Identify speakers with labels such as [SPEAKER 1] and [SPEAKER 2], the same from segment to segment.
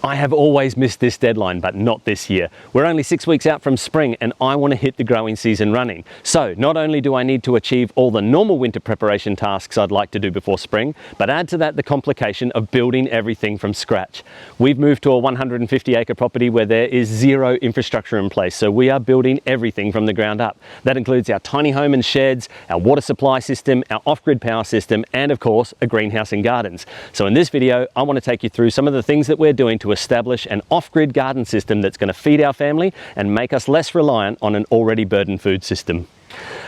[SPEAKER 1] I have always missed this deadline, but not this year. We're only 6 weeks out from spring and I want to hit the growing season running. So not only do I need to achieve all the normal winter preparation tasks I'd like to do before spring, but add to that the complication of building everything from scratch. We've moved to a 150-acre property where there is zero infrastructure in place, so we are building everything from the ground up. That includes our tiny home and sheds, our water supply system, our off-grid power system, and of course, a greenhouse and gardens. So in this video, I want to take you through some of the things that we're doing to establish an off-grid garden system that's going to feed our family and make us less reliant on an already burdened food system.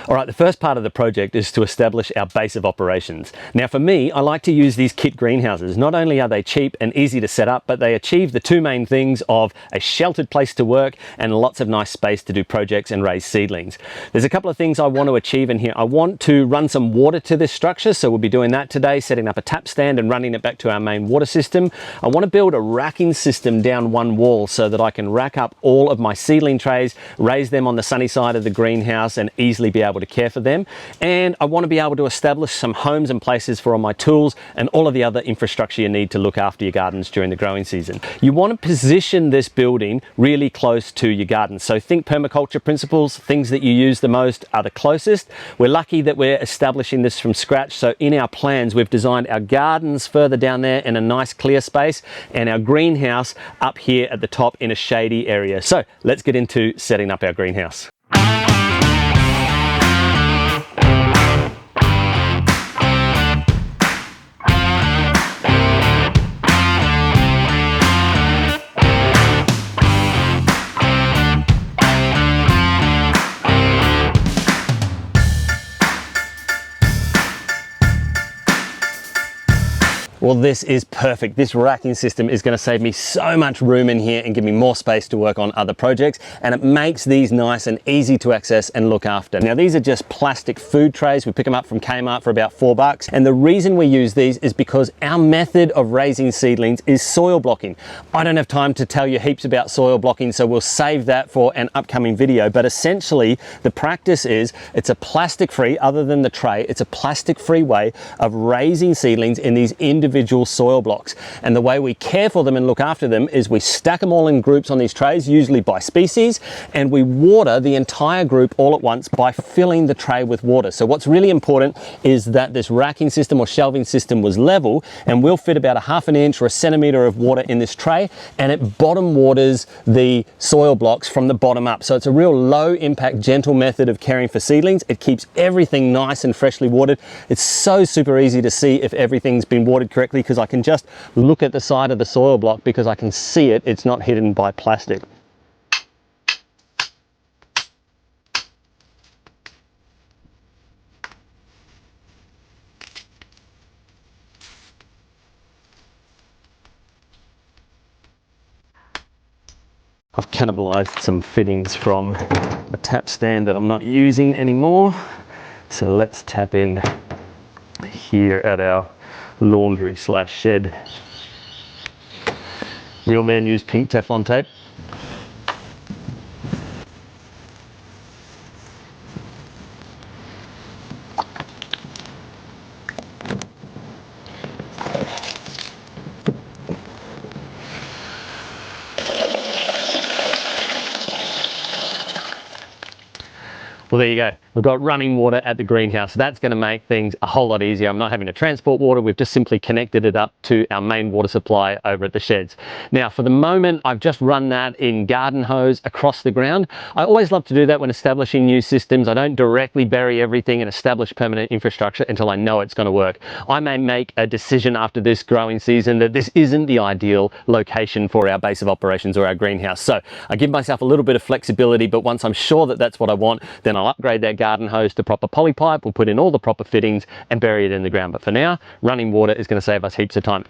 [SPEAKER 1] All right, the first part of the project is to establish our base of operations. Now for me, I like to use these kit greenhouses. Not only are they cheap and easy to set up, but they achieve the two main things of a sheltered place to work and lots of nice space to do projects and raise seedlings. There's a couple of things I want to achieve in here. I want to run some water to this structure, so we'll be doing that today, setting up a tap stand and running it back to our main water system. I want to build a racking system down one wall so that I can rack up all of my seedling trays, raise them on the sunny side of the greenhouse and easily be able to care for them. And I want to be able to establish some homes and places for all my tools and all of the other infrastructure you need to look after your gardens during the growing season. You want to position this building really close to your garden. So think permaculture principles, things that you use the most are the closest. We're lucky that we're establishing this from scratch. So in our plans, we've designed our gardens further down there in a nice clear space and our greenhouse up here at the top in a shady area. So let's get into setting up our greenhouse. Well, this is perfect. This racking system is going to save me so much room in here and give me more space to work on other projects. And it makes these nice and easy to access and look after. Now, these are just plastic food trays. We pick them up from Kmart for about $4. And the reason we use these is because our method of raising seedlings is soil blocking. I don't have time to tell you heaps about soil blocking, so we'll save that for an upcoming video. But essentially, the practice is it's a plastic-free, other than the tray, it's a plastic-free way of raising seedlings in these individual soil blocks. And the way we care for them and look after them is we stack them all in groups on these trays, usually by species, and we water the entire group all at once by filling the tray with water. So what's really important is that this racking system or shelving system was level, and we'll fit about a ½ an inch or a centimeter of water in this tray, and it bottom waters the soil blocks from the bottom up. So it's a real low impact, gentle method of caring for seedlings. It keeps everything nice and freshly watered. It's so super easy to see if everything's been watered correctly, because I can just look at the side of the soil block because I can see it. It's not hidden by plastic. I've cannibalized some fittings from a tap stand that I'm not using anymore. So let's tap in here at our laundry / shed. Real man used pink Teflon tape. Well, there you go. We've got running water at the greenhouse. That's going to make things a whole lot easier. I'm not having to transport water. We've just simply connected it up to our main water supply over at the sheds. Now, for the moment, I've just run that in garden hose across the ground. I always love to do that when establishing new systems. I don't directly bury everything and establish permanent infrastructure until I know it's going to work. I may make a decision after this growing season that this isn't the ideal location for our base of operations or our greenhouse. So I give myself a little bit of flexibility, but once I'm sure that that's what I want, then I'll upgrade that garden hose to proper poly pipe. We'll put in all the proper fittings and bury it in the ground. But for now, running water is going to save us heaps of time.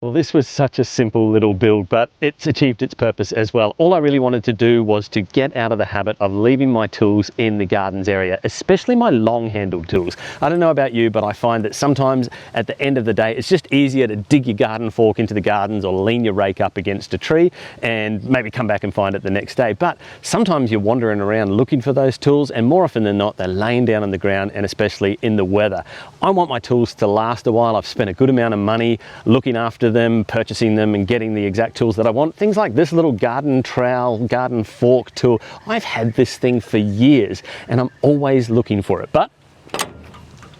[SPEAKER 1] Well, this was such a simple little build, but it's achieved its purpose as well. All I really wanted to do was to get out of the habit of leaving my tools in the gardens area, especially my long-handled tools. I don't know about you, but I find that sometimes at the end of the day, it's just easier to dig your garden fork into the gardens or lean your rake up against a tree and maybe come back and find it the next day. But sometimes you're wandering around looking for those tools, and more often than not, they're laying down on the ground, and especially in the weather. I want my tools to last a while. I've spent a good amount of money looking after them, purchasing them and getting the exact tools that I want. Things like this little garden trowel, garden fork tool. I've had this thing for years and I'm always looking for it, but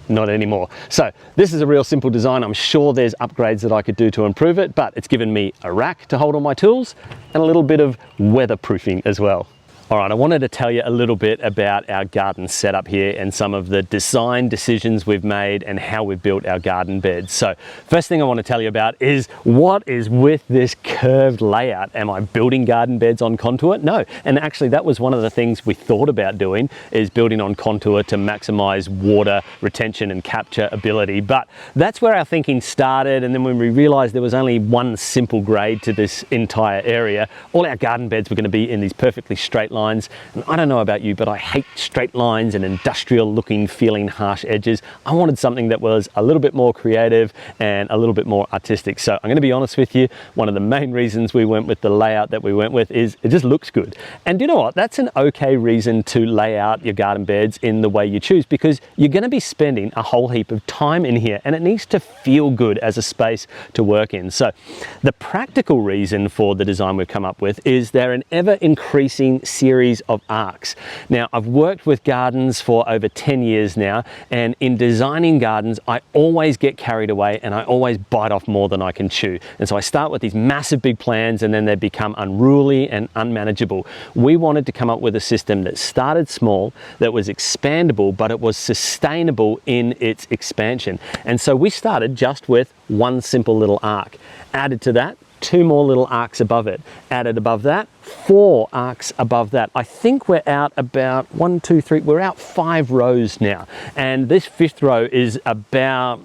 [SPEAKER 1] not anymore. So this is a real simple design. I'm sure there's upgrades that I could do to improve it, but it's given me a rack to hold all my tools and a little bit of weatherproofing as well. All right, I wanted to tell you a little bit about our garden setup here and some of the design decisions we've made and how we've built our garden beds. So first thing I want to tell you about is what is with this curved layout. Am I building garden beds on contour? No, and actually that was one of the things we thought about doing, is building on contour to maximize water retention and capture ability. But that's where our thinking started, and then when we realized there was only one simple grade to this entire area, all our garden beds were going to be in these perfectly straight lines. And I don't know about you, but I hate straight lines and industrial looking, feeling harsh edges. I wanted something that was a little bit more creative and a little bit more artistic. So I'm going to be honest with you, one of the main reasons we went with the layout that we went with is it just looks good. And you know what? That's an okay reason to lay out your garden beds in the way you choose, because you're going to be spending a whole heap of time in here and it needs to feel good as a space to work in. So the practical reason for the design we've come up with is they're an ever increasing series of arcs. Now, I've worked with gardens for over 10 years now, and in designing gardens, I always get carried away and I always bite off more than I can chew. And so I start with these massive big plans and then they become unruly and unmanageable. We wanted to come up with a system that started small, that was expandable, but it was sustainable in its expansion. And so we started just with one simple little arc. Added to that, 2 more little arcs above it. Added above that, 4 arcs above that. I think we're out about 1, 2, 3, we're out 5 rows now. And this 5th row is about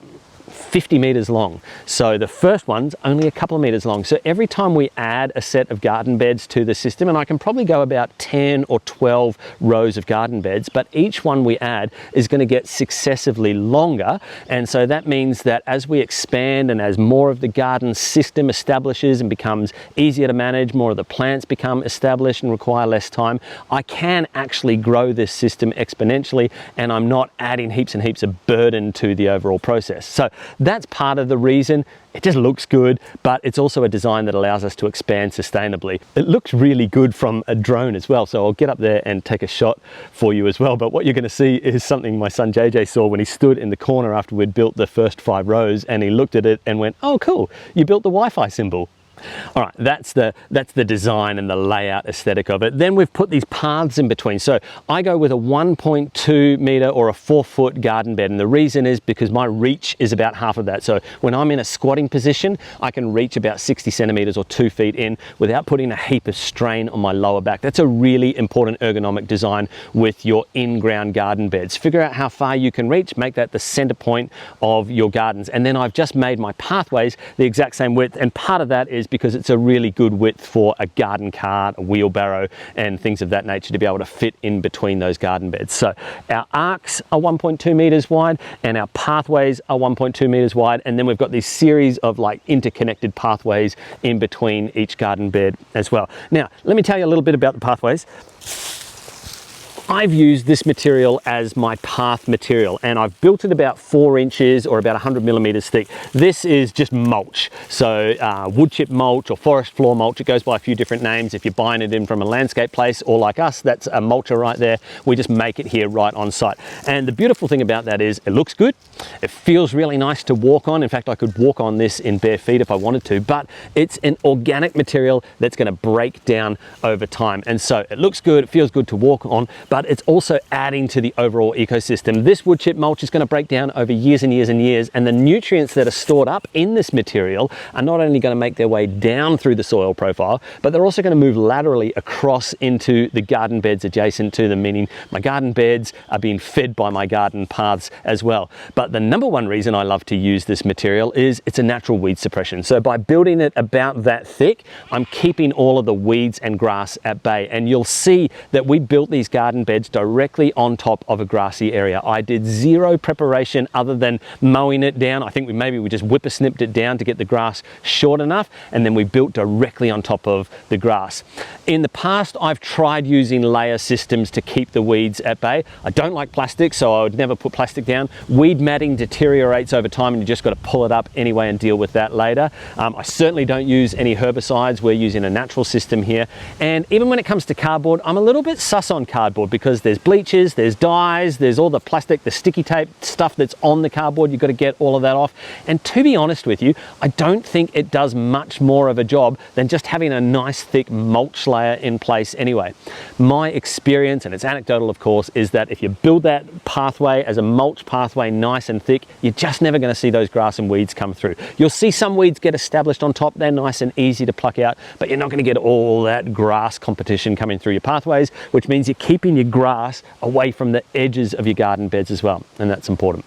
[SPEAKER 1] 50 meters long. So the first one's only a couple of meters long. So every time we add a set of garden beds to the system, and I can probably go about 10 or 12 rows of garden beds, but each one we add is going to get successively longer. And so that means that as we expand and as more of the garden system establishes and becomes easier to manage, more of the plants become established and require less time, I can actually grow this system exponentially, and I'm not adding heaps and heaps of burden to the overall process. So that's part of the reason. It just looks good, but it's also a design that allows us to expand sustainably. It looks really good from a drone as well, so I'll get up there and take a shot for you as well. But what you're going to see is something my son JJ saw when he stood in the corner after we'd built the first 5 rows, and he looked at it and went, "Oh cool, you built the Wi-Fi symbol." All right, that's the design and the layout aesthetic of it. Then we've put these paths in between. So I go with a 1.2 meter or a 4-foot garden bed. And the reason is because my reach is about half of that. So when I'm in a squatting position, I can reach about 60 centimeters or 2 feet in without putting a heap of strain on my lower back. That's a really important ergonomic design with your in-ground garden beds. Figure out how far you can reach, make that the center point of your gardens. And then I've just made my pathways the exact same width. And part of that is because it's a really good width for a garden cart, a wheelbarrow, and things of that nature to be able to fit in between those garden beds. So our arcs are 1.2 meters wide and our pathways are 1.2 meters wide. And then we've got these series of like interconnected pathways in between each garden bed as well. Now, let me tell you a little bit about the pathways. I've used this material as my path material, and I've built it about 4 inches or about 100 millimeters thick. This is just mulch. So wood chip mulch or forest floor mulch, it goes by a few different names. If you're buying it in from a landscape place or like us, that's a mulcher right there. We just make it here right on site. And the beautiful thing about that is it looks good. It feels really nice to walk on. In fact, I could walk on this in bare feet if I wanted to, but it's an organic material that's going to break down over time. And so it looks good, it feels good to walk on, but but it's also adding to the overall ecosystem. This wood chip mulch is going to break down over years and years and years, and the nutrients that are stored up in this material are not only going to make their way down through the soil profile, but they're also going to move laterally across into the garden beds adjacent to them, meaning my garden beds are being fed by my garden paths as well. But the number one reason I love to use this material is it's a natural weed suppression. So by building it about that thick, I'm keeping all of the weeds and grass at bay. And you'll see that we built these garden beds directly on top of a grassy area. I did zero preparation other than mowing it down. I think we just whippersnipped it down to get the grass short enough, and then we built directly on top of the grass. In the past, I've tried using layer systems to keep the weeds at bay. I don't like plastic, so I would never put plastic down. Weed matting deteriorates over time, and you just got to pull it up anyway and deal with that later. I certainly don't use any herbicides. We're using a natural system here. And even when it comes to cardboard, I'm a little bit sus on cardboard because there's bleaches, there's dyes, there's all the plastic, the sticky tape stuff that's on the cardboard. You've got to get all of that off. And to be honest with you, I don't think it does much more of a job than just having a nice thick mulch layer in place anyway. My experience, and it's anecdotal of course, is that if you build that pathway as a mulch pathway nice and thick, you're just never going to see those grass and weeds come through. You'll see some weeds get established on top. They're nice and easy to pluck out, but you're not going to get all that grass competition coming through your pathways, which means you're keeping your grass away from the edges of your garden beds as well, and that's important.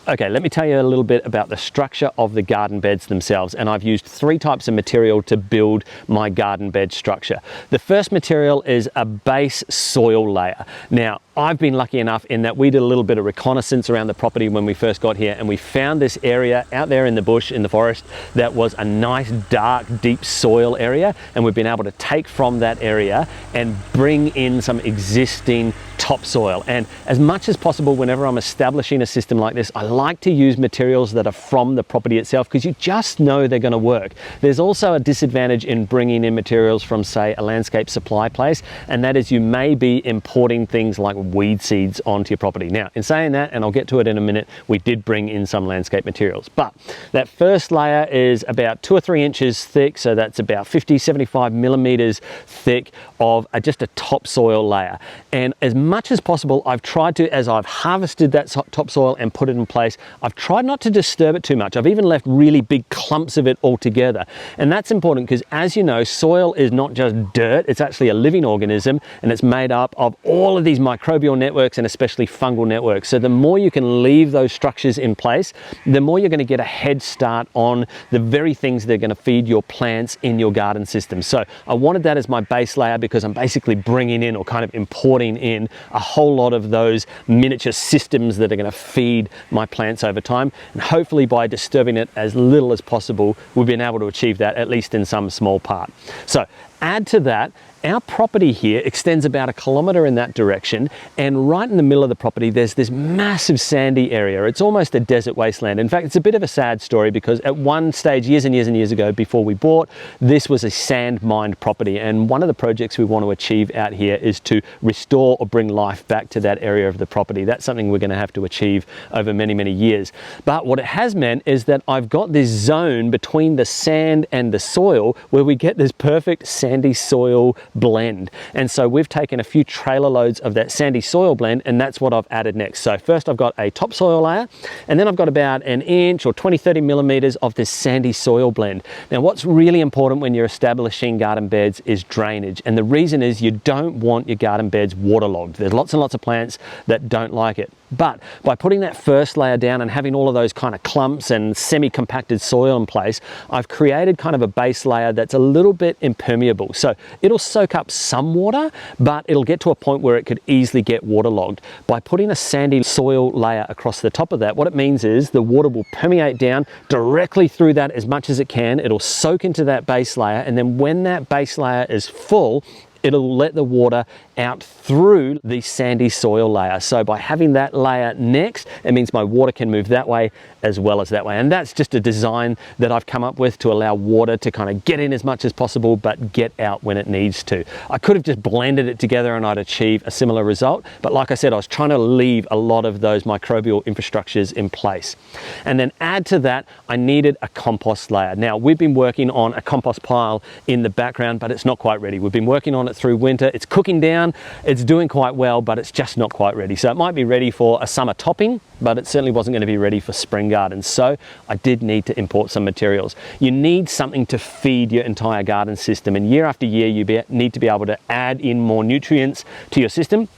[SPEAKER 1] Okay, let me tell you a little bit about the structure of the garden beds themselves, and I've used 3 types of material to build my garden bed structure. The first material is a base soil layer. Now, I've been lucky enough in that we did a little bit of reconnaissance around the property when we first got here, and we found this area out there in the bush, in the forest, that was a nice, dark, deep soil area, and we've been able to take from that area and bring in some existing topsoil. And as much as possible, whenever I'm establishing a system like this, I like to use materials that are from the property itself, because you just know they're going to work. There's also a disadvantage in bringing in materials from, say, a landscape supply place, and that is you may be importing things like weed seeds onto your property. Now, in saying that, and I'll get to it in a minute, we did bring in some landscape materials, but that first layer is about 2 or 3 inches thick, so that's about 50-75 millimeters thick of just a topsoil layer. And as much as possible, I've tried to, as I've harvested that topsoil and put it in place, I've tried not to disturb it too much. I've even left really big clumps of it all together. And that's important because, as you know, soil is not just dirt, it's actually a living organism, and it's made up of all of these microbial networks and especially fungal networks. So the more you can leave those structures in place, the more you're going to get a head start on the very things that are going to feed your plants in your garden system. So I wanted that as my base layer because I'm basically bringing in, or kind of importing in, a whole lot of those miniature systems that are going to feed my plants over time. And hopefully by disturbing it as little as possible, we've been able to achieve that, at least in some small part. So add to that, our property here extends about 1 kilometer in that direction, and right in the middle of the property there's this massive sandy area. It's almost a desert wasteland. In fact, it's a bit of a sad story because at one stage, years and years and years ago, before we bought, this was a sand mined property, and one of the projects we want to achieve out here is to restore or bring life back to that area of the property. That's something we're going to have to achieve over many, many years. But what it has meant is that I've got this zone between the sand and the soil where we get this perfect sandy soil blend. And so we've taken a few trailer loads of that sandy soil blend, and that's what I've added next. So first I've got a topsoil layer, and then I've got about 1 inch or 20-30 millimeters of this sandy soil blend. Now, what's really important when you're establishing garden beds is drainage, and the reason is you don't want your garden beds waterlogged. There's lots and lots of plants that don't like it. But by putting that first layer down and having all of those kind of clumps and semi-compacted soil in place, I've created kind of a base layer that's a little bit impermeable. So it'll soak up some water, but it'll get to a point where it could easily get waterlogged. By putting a sandy soil layer across the top of that, what it means is the water will permeate down directly through that as much as it can. It'll soak into that base layer, and then when that base layer is full, it'll let the water out through the sandy soil layer. So by having that layer next, it means my water can move that way as well as that way. And that's just a design that I've come up with to allow water to kind of get in as much as possible, but get out when it needs to. I could have just blended it together and I'd achieve a similar result. But like I said, I was trying to leave a lot of those microbial infrastructures in place. And then add to that, I needed a compost layer. Now, we've been working on a compost pile in the background, but it's not quite ready. We've been working on on it through winter. It's cooking down, it's doing quite well, but it's just not quite ready. So it might be ready for a summer topping, but it certainly wasn't going to be ready for spring gardens. So I did need to import some materials. You need something to feed your entire garden system, and year after year you need to be able to add in more nutrients to your system,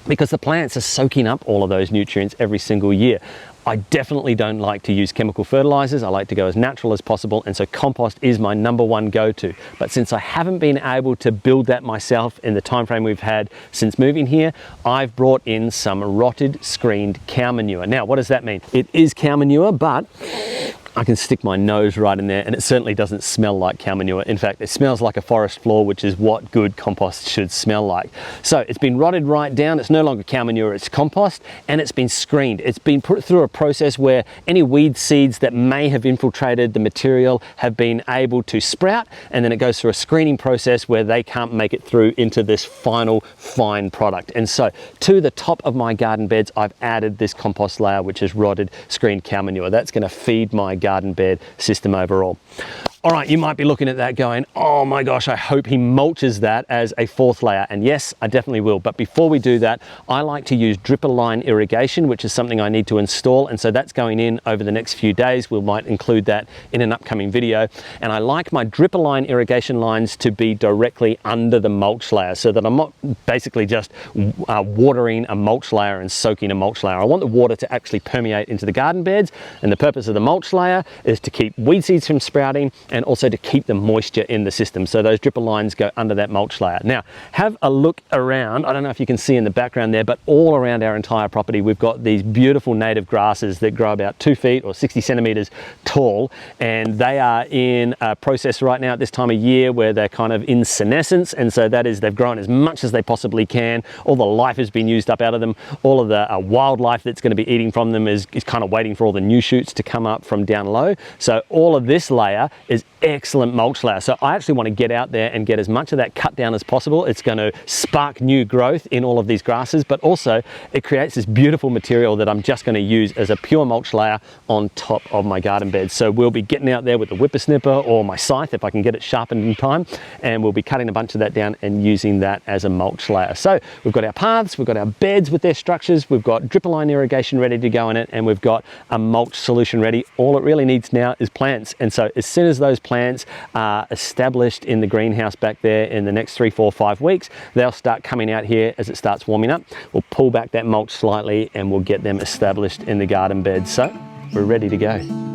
[SPEAKER 1] because the plants are soaking up all of those nutrients every single year. I definitely don't like to use chemical fertilizers. I like to go as natural as possible, and so compost is my #1 go-to. But since I haven't been able to build that myself in the time frame we've had since moving here, I've brought in some rotted screened cow manure. Now, what does that mean? It is cow manure, but I can stick my nose right in there and it certainly doesn't smell like cow manure. In fact, it smells like a forest floor, which is what good compost should smell like. So it's been rotted right down. It's no longer cow manure, it's compost, and it's been screened. It's been put through a process where any weed seeds that may have infiltrated the material have been able to sprout, and then it goes through a screening process where they can't make it through into this final fine product. And so to the top of my garden beds, I've added this compost layer, which is rotted screened cow manure. That's going to feed my garden bed system overall. All right, you might be looking at that going, oh my gosh, I hope he mulches that as a 4th layer. And yes, I definitely will. But before we do that, I like to use dripper line irrigation, which is something I need to install. And so that's going in over the next few days. We might include that in an upcoming video. And I like my dripper line irrigation lines to be directly under the mulch layer, so that I'm not basically just watering a mulch layer and soaking a mulch layer. I want the water to actually permeate into the garden beds. And the purpose of the mulch layer is to keep weed seeds from sprouting, and also to keep the moisture in the system. So those dripper lines go under that mulch layer. Now, have a look around. I don't know if you can see in the background there, but all around our entire property, we've got these beautiful native grasses that grow about 2 feet or 60 centimeters tall. And they are in a process right now at this time of year where they're kind of in senescence. And so that is, they've grown as much as they possibly can. All the life has been used up out of them. All of the wildlife that's going to be eating from them is kind of waiting for all the new shoots to come up from down low. So all of this layer is excellent mulch layer. So I actually want to get out there and get as much of that cut down as possible. It's going to spark new growth in all of these grasses, but also it creates this beautiful material that I'm just going to use as a pure mulch layer on top of my garden bed. So we'll be getting out there with the whippersnipper or my scythe if I can get it sharpened in time, and we'll be cutting a bunch of that down and using that as a mulch layer. So we've got our paths, we've got our beds with their structures, we've got dripper line irrigation ready to go in it, and we've got a mulch solution ready. All it really needs now is plants. And so as soon as those plants are established in the greenhouse back there in the next 3, 4, 5 weeks, they'll start coming out here as it starts warming up. We'll pull back that mulch slightly and we'll get them established in the garden bed. So we're ready to go.